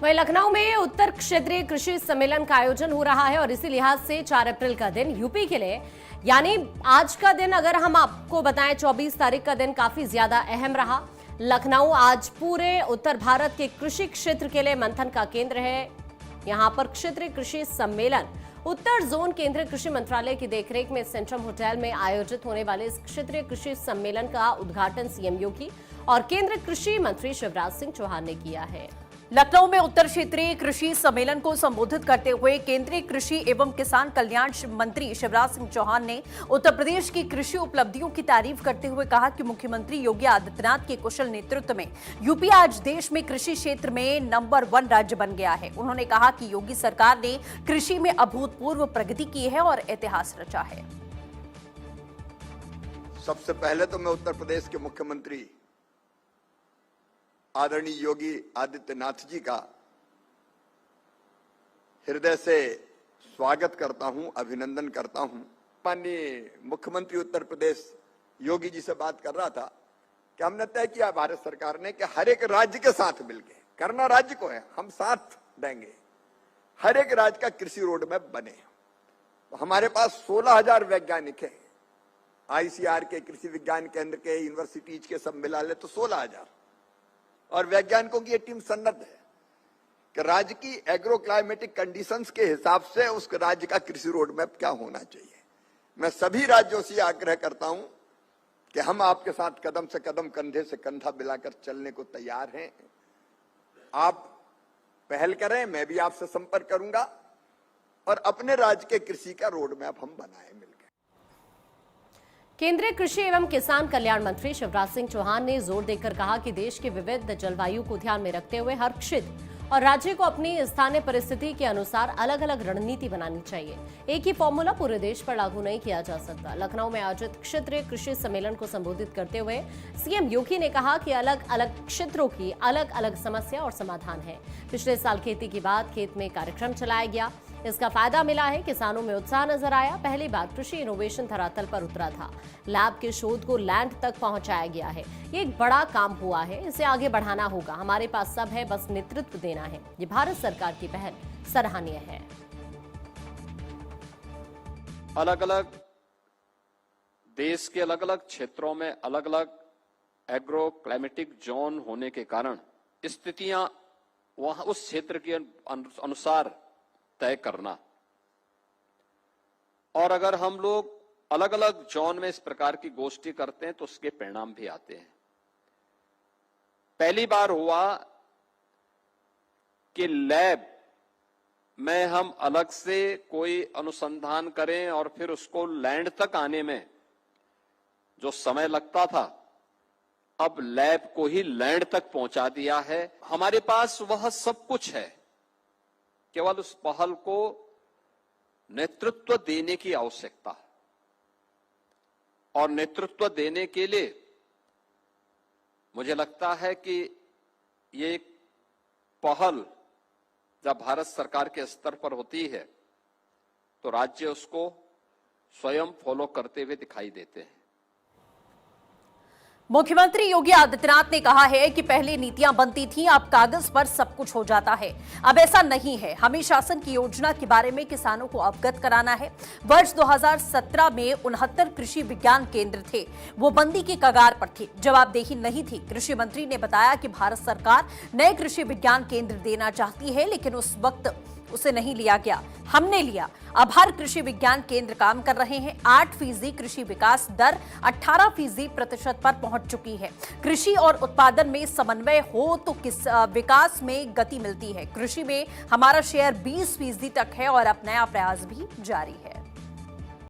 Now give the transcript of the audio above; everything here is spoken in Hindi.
वहीं लखनऊ में उत्तर क्षेत्रीय कृषि सम्मेलन का आयोजन हो रहा है और इसी लिहाज से 4 अप्रैल का दिन यूपी के लिए यानी आज का दिन अगर हम आपको बताएं 24 तारीख का दिन काफी ज्यादा अहम रहा। लखनऊ आज पूरे उत्तर भारत के कृषि क्षेत्र के लिए मंथन का केंद्र है। यहां पर क्षेत्रीय कृषि सम्मेलन उत्तर जोन केंद्रीय कृषि मंत्रालय की देखरेख में सेंट्रम होटल में आयोजित होने वाले इस क्षेत्रीय कृषि सम्मेलन का उद्घाटन सीएम योगी और केंद्रीय कृषि मंत्री शिवराज सिंह चौहान ने किया है। लखनऊ में उत्तर क्षेत्रीय कृषि सम्मेलन को संबोधित करते हुए केंद्रीय कृषि एवं किसान कल्याण मंत्री शिवराज सिंह चौहान ने उत्तर प्रदेश की कृषि उपलब्धियों की तारीफ करते हुए कहा कि मुख्यमंत्री योगी आदित्यनाथ के कुशल नेतृत्व में यूपी आज देश में कृषि क्षेत्र में नंबर 1 राज्य बन गया है। उन्होंने कहा कि योगी सरकार ने कृषि में अभूतपूर्व प्रगति की है और इतिहास रचा है। सबसे पहले तो मैं उत्तर प्रदेश के मुख्यमंत्री आदरणीय योगी आदित्यनाथ जी का हृदय से स्वागत करता हूं, अभिनंदन करता हूं। माननीय मुख्यमंत्री उत्तर प्रदेश योगी जी से बात कर रहा था कि हमने तय किया भारत सरकार ने कि हर एक राज्य के साथ मिलकर करना राज्य को है, हम साथ देंगे, हर एक राज्य का कृषि रोड मैप बने। तो हमारे पास 16,000 वैज्ञानिक हैं, आईसीआर के, कृषि विज्ञान केंद्र के, यूनिवर्सिटीज के सब मिला ले तो 16,000 और वैज्ञानिकों की ये टीम सन्नद्ध है कि राज्य की एग्रो क्लाइमेटिक कंडीशंस के हिसाब से उस राज्य का कृषि रोड मैप क्या होना चाहिए। मैं सभी राज्यों से आग्रह करता हूं कि हम आपके साथ कदम से कदम, कंधे से कंधा मिलाकर चलने को तैयार हैं। आप पहल करें, मैं भी आपसे संपर्क करूंगा और अपने राज्य के कृषि का रोड मैप हम बनाएं मिलकर। केंद्रीय कृषि एवं किसान कल्याण मंत्री शिवराज सिंह चौहान ने जोर देकर कहा कि देश के विविध जलवायु को ध्यान में रखते हुए हर क्षेत्र और राज्य को अपनी स्थानीय परिस्थिति के अनुसार अलग अलग रणनीति बनानी चाहिए। एक ही फॉर्मूला पूरे देश पर लागू नहीं किया जा सकता। लखनऊ में आयोजित क्षेत्रीय कृषि सम्मेलन को संबोधित करते हुए सीएम योगी ने कहा कि अलग अलग क्षेत्रों की अलग अलग समस्या और समाधान है। पिछले साल खेती की बात खेत में कार्यक्रम चलाया गया, इसका फायदा मिला है, किसानों में उत्साह नजर आया। पहली बार कृषि इनोवेशन धरातल पर उतरा था, लैब के शोध को लैंड तक पहुंचाया गया है। ये एक बड़ा काम हुआ है, इसे आगे बढ़ाना होगा। हमारे पास सब है, बस नेतृत्व देना है। ये भारत सरकार की पहल सराहनीय है। अलग अलग देश के अलग अलग क्षेत्रों में अलग अलग एग्रो क्लाइमेटिक जोन होने के कारण स्थितियां वहां उस क्षेत्र के अनुसार तय करना, और अगर हम लोग अलग अलग जोन में इस प्रकार की गोष्ठी करते हैं तो उसके परिणाम भी आते हैं। पहली बार हुआ कि लैब में हम अलग से कोई अनुसंधान करें और फिर उसको लैंड तक आने में जो समय लगता था, अब लैब को ही लैंड तक पहुंचा दिया है। हमारे पास वह सब कुछ है, केवल उस पहल को नेतृत्व देने की आवश्यकता है। और नेतृत्व देने के लिए मुझे लगता है कि ये एक पहल जब भारत सरकार के स्तर पर होती है तो राज्य उसको स्वयं फॉलो करते हुए दिखाई देते हैं। मुख्यमंत्री योगी आदित्यनाथ ने कहा है कि पहले नीतियां बनती थीं, अब कागज पर सब कुछ हो जाता है। अब ऐसा नहीं है। हमें शासन की योजना के बारे में किसानों को अवगत कराना है। वर्ष 2017 में 69 कृषि विज्ञान केंद्र थे, वो बंदी के कगार पर थे, जवाबदेही नहीं थी। कृषि मंत्री ने बताया कि भारत सरकार नए कृषि विज्ञान केंद्र देना चाहती है, लेकिन उस वक्त उसे नहीं लिया गया, हमने लिया। अब हर कृषि विज्ञान केंद्र काम कर रहे हैं। 8% कृषि विकास दर 18% पर पहुंच चुकी है। कृषि और उत्पादन में समन्वय हो तो विकास में गति मिलती है। कृषि में हमारा शेयर 20% तक है और अब नया प्रयास भी जारी है।